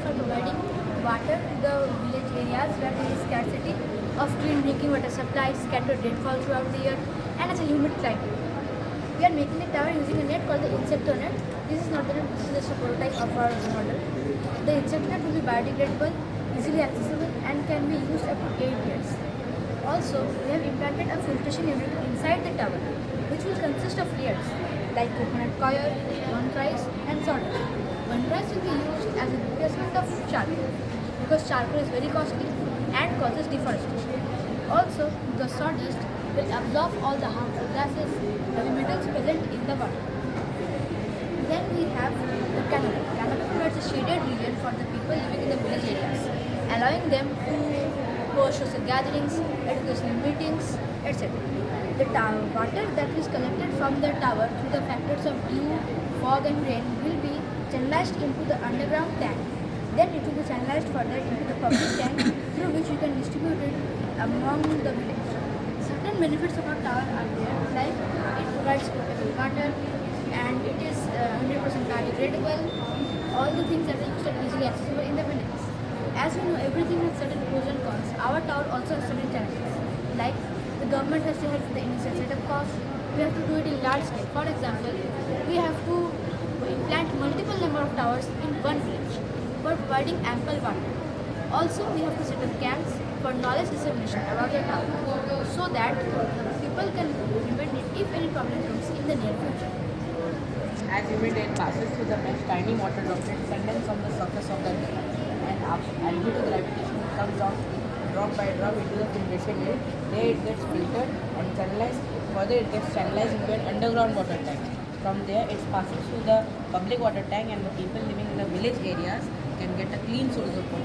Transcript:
for providing water to the village areas where there is scarcity of clean drinking water supply, scattered rainfall throughout the year, and as a humid climate. We are making the tower using a net called the Insecto net. This is not the net, this is just a prototype of our model. The Insecto net will be biodegradable, easily accessible, and can be used up to 8 years. Also, we have implanted a filtration unit inside the tower, which will consist of layers like coconut coir, one rice, and sawdust. One rice will be used as a replacement of charcoal because charcoal is very costly and causes deforestation. Also, the sawdust will absorb all the harmful gases, heavy metals present in the water. Then we have the canopy. Canopy provides a shaded region for the people living in the village areas, allowing them to host social gatherings, educational meetings, etc. The water that is collected from the tower through the factors of dew, fog and rain will be channelized into the underground tank. Then it will be channelized further into the public tank through which you can distribute it among the village. Certain benefits of our tower are there, like it provides potable water and it is 100% biodegradable. All the things that are used are easily accessible in the village. As we know, everything has certain pros and cons. Our tower also has certain challenges, like the government has to help with the initial setup cost. We have to do it in large scale. For example, we have to implant multiple number of towers in one village for providing ample water. Also, we have to set up camps for knowledge dissemination about the tower so that the people can implement it if any problem comes in the near future. As humid air passes through the mesh, tiny water droplets condense on the surface of the air, and due to gravitation, it comes down drop by drop into the filtration unit. There it gets filtered and channelized. Further, it gets channelized into an underground water tank. From there, it passes through the public water tank, and the people living in the village areas can get a clean source of water.